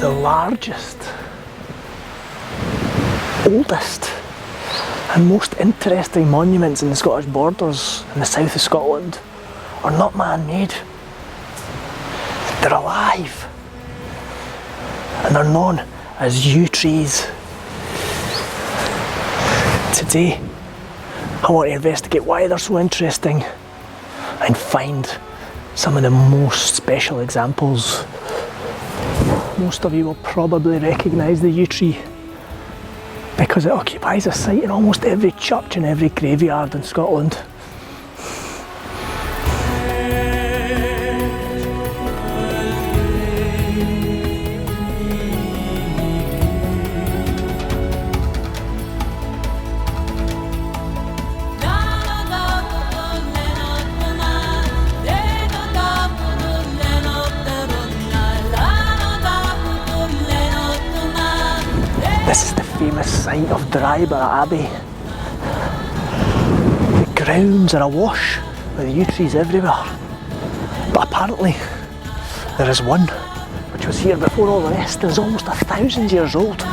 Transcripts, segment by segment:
the largest, oldest and most interesting monuments in the Scottish borders in the south of Scotland are not man-made. They're alive and they're known as yew trees. Today I want to investigate why they're so interesting and find some of the most special examples. Most of you will probably recognise the yew tree because it occupies a site in almost every church and every graveyard in Scotland. This is the famous site of Dryborough Abbey. The grounds are awash with yew trees everywhere. But apparently there is one which was here before all the rest and is almost 1,000 years old.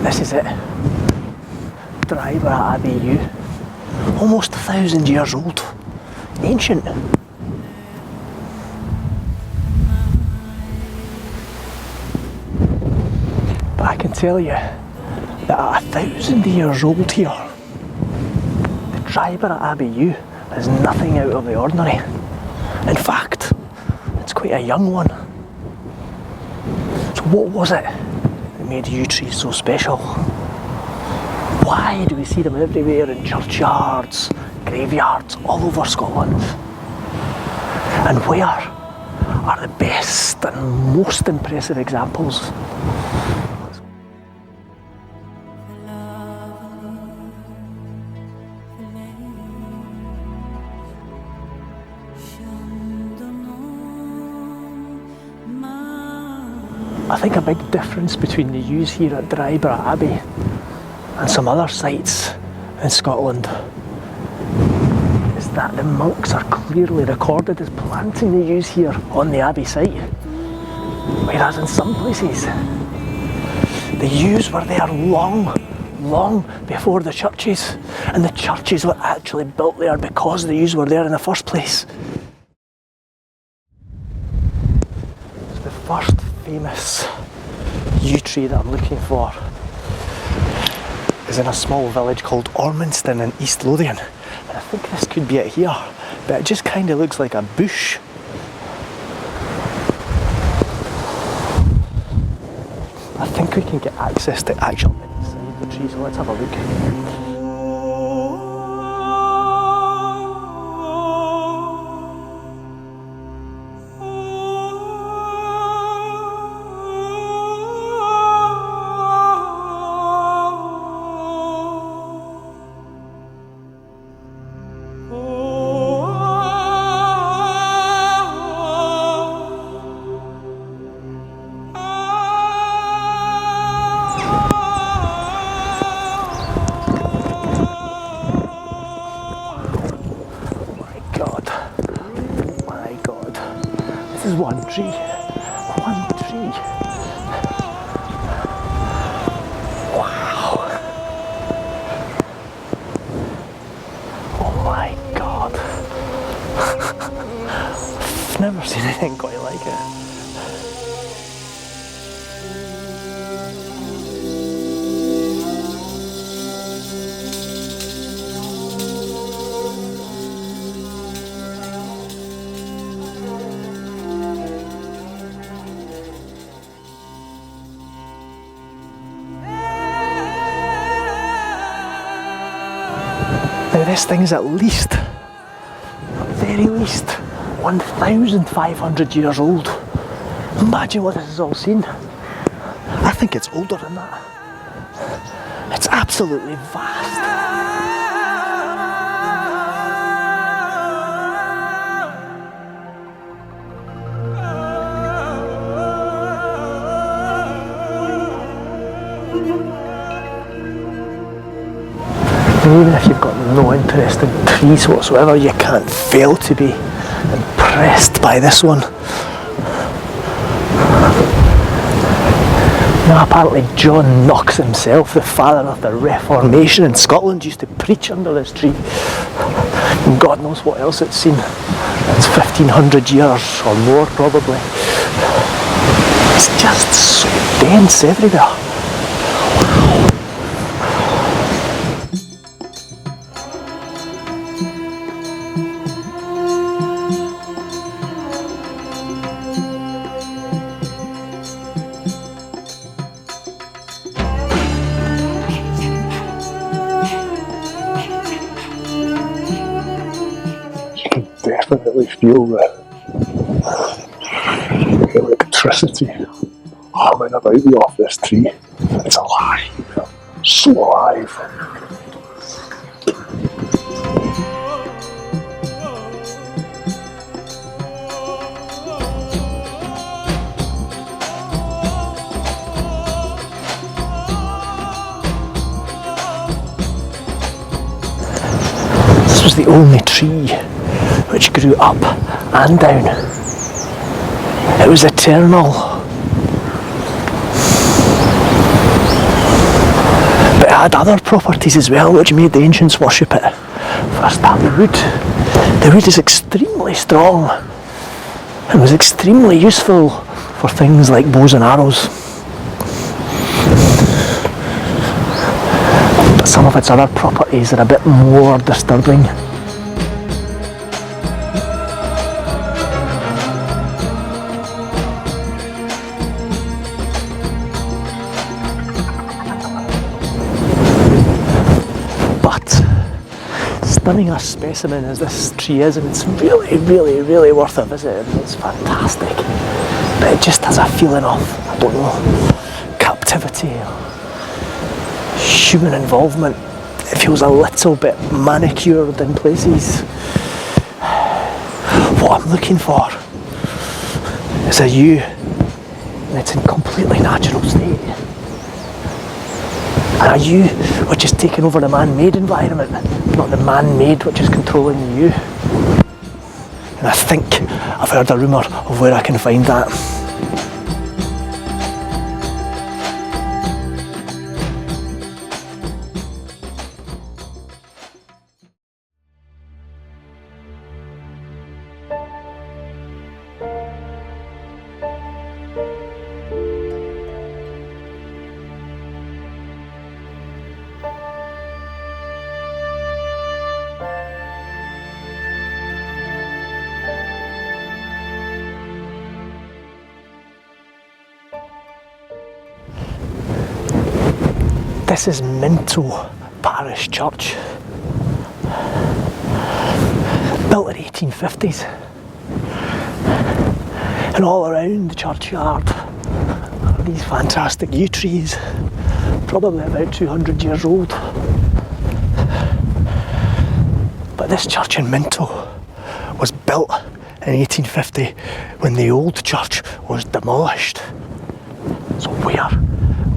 This is it, Dryborough Abbey yew, almost 1,000 years old, ancient. But I can tell you that at 1,000 years old here, the Dryborough Abbey yew is nothing out of the ordinary. In fact, it's quite a young one. So what was it made yew trees so special? Why do we see them everywhere in churchyards, graveyards, all over Scotland? And where are the best and most impressive examples? I think a big difference between the yews here at Dryborough Abbey and some other sites in Scotland is that the monks are clearly recorded as planting the yews here on the Abbey site, whereas in some places the yews were there long before the churches, and the churches were actually built there because the yews were there in the first place. So the first famous yew tree that I'm looking for is in a small village called Ormiston in East Lothian. And I think this could be it here, but it just kind of looks like a bush. I think we can get access to actual inside the tree, so let's have a look. This is one tree. Wow. Oh my God. I've never seen anything quite like it. Now this thing is at very least, 1,500 years old. Imagine what this has all seen. I think it's older than that. It's absolutely vast. And even if you've got no interest in trees whatsoever, you can't fail to be impressed by this one. Now, apparently John Knox himself, the father of the Reformation in Scotland, used to preach under this tree. And God knows what else it's seen. It's 1500 years or more probably. It's just so dense everywhere. Definitely feel the electricity humming about me off this tree. It's alive, so alive. This was the only tree which grew up and down. It was eternal. But it had other properties as well which made the ancients worship it. First, that wood. The wood is extremely strong and was extremely useful for things like bows and arrows. But some of its other properties are a bit more disturbing. Stunning a specimen as this tree is, and it's really worth a visit. It's fantastic, but it just has a feeling of, I don't know, captivity or human involvement. It feels a little bit manicured in places. What I'm looking for is a yew, and it's in completely natural state. And a yew which is taking over the man-made environment, not the man-made which is controlling the yew. And I think I've heard a rumour of where I can find that. This is Minto Parish Church, built in the 1850s, and all around the churchyard are these fantastic yew trees, probably about 200 years old. But this church in Minto was built in 1850 when the old church was demolished. So where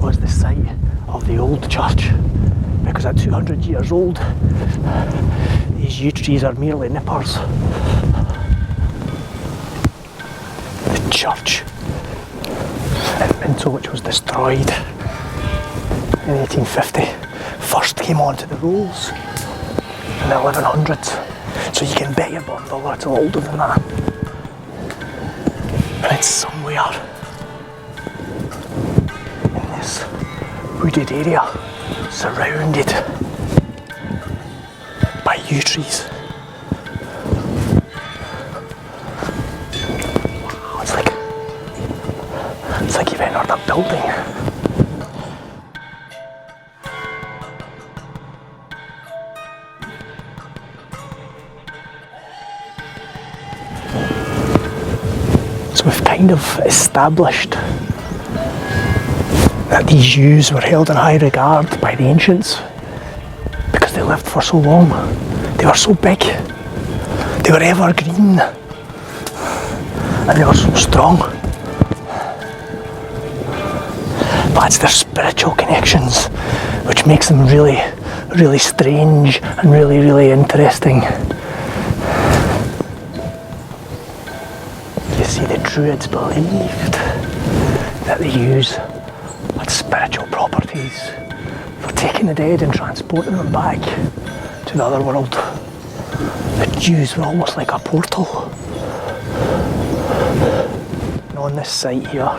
was the site of the old church? Because at 200 years old, these yew trees are merely nippers. The church in Minto, which was destroyed in 1850, first came onto the rolls in the 1100s. So you can bet your bottom dollar it's a lot older than that. And it's somewhere in this wooded area, surrounded by yew trees. Wow, it's like you've entered a building. So we've kind of established that these yews were held in high regard by the ancients because they lived for so long. They were so big, they were evergreen, and they were so strong. But it's their spiritual connections which makes them really, really strange and really, really interesting. You see, the Druids believed that the yews had spiritual properties for taking the dead and transporting them back to the other world. The yews were almost like a portal. And on this site here,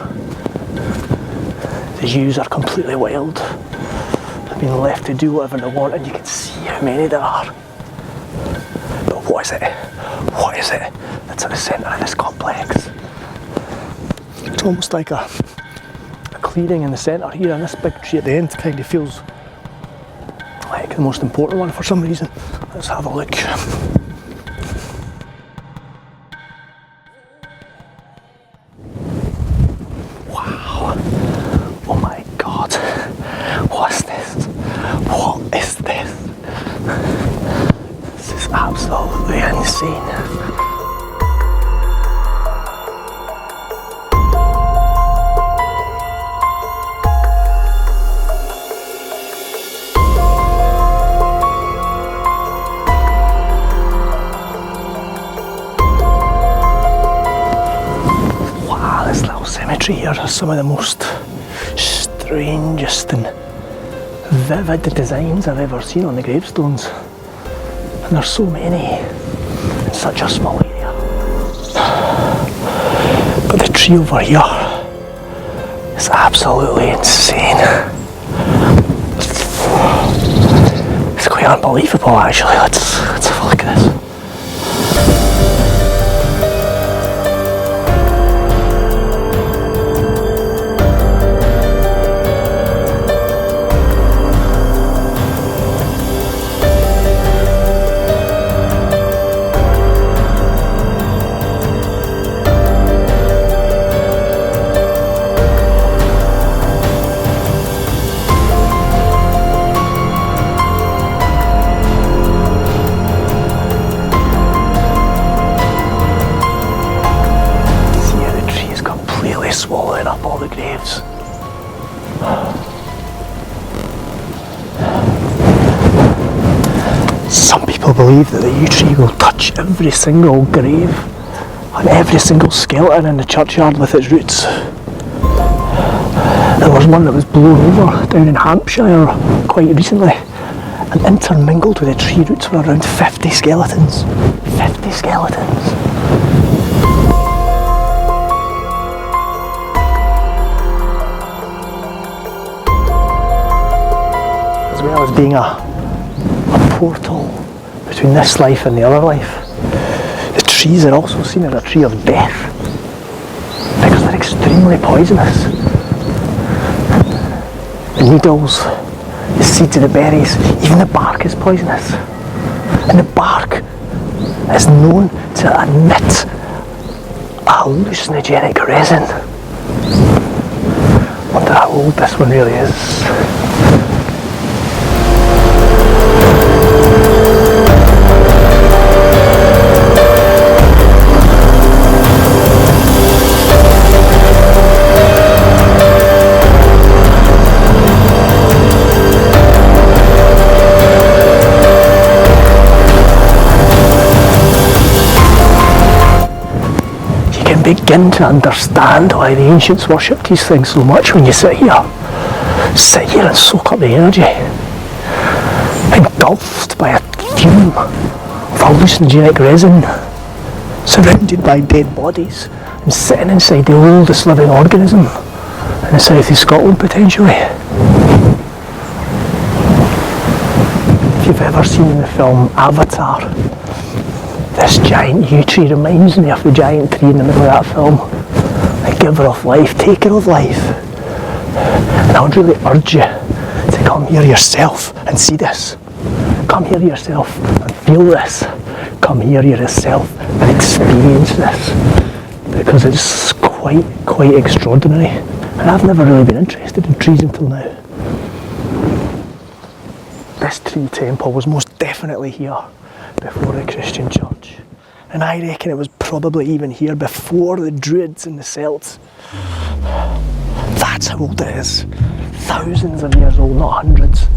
the yews are completely wild. They've been left to do whatever they want, and you can see how many there are. But what is it? What is it that's at the centre of this complex? It's almost like a clearing in the centre here, and this big tree at the end kind of feels like the most important one for some reason. Let's have a look. Wow. Oh my God. What's this? What is this? This is absolutely insane. Here are some of the most strangest and vivid designs I've ever seen on the gravestones, and there's so many in such a small area. But the tree over here is absolutely insane. It's quite unbelievable actually. Let's have a look at this. Swallowing up all the graves. Some people believe that the yew tree will touch every single grave and every single skeleton in the churchyard with its roots. There was one that was blown over down in Hampshire quite recently, and intermingled with the tree roots were around 50 skeletons. 50 skeletons. As well as being a portal between this life and the other life, the trees are also seen as a tree of death because they're extremely poisonous. The needles, the seeds of the berries, even the bark is poisonous. And the bark is known to emit a hallucinogenic resin. Wonder how old this one really is. Begin to understand why the ancients worshipped these things so much when you sit here and soak up the energy, engulfed by a fume of hallucinogenic resin, surrounded by dead bodies and sitting inside the oldest living organism in the south of Scotland potentially. If you've ever seen the film Avatar, this giant yew tree reminds me of the giant tree in the middle of that film. The giver of life, taker of life. And I would really urge you to come here yourself and see this. Come here yourself and feel this. Come here yourself and experience this. Because it's quite extraordinary. And I've never really been interested in trees until now. This tree temple was most definitely here before the Christian church, and I reckon it was probably even here before the Druids and the Celts. That's how old it is. Thousands of years old, not hundreds.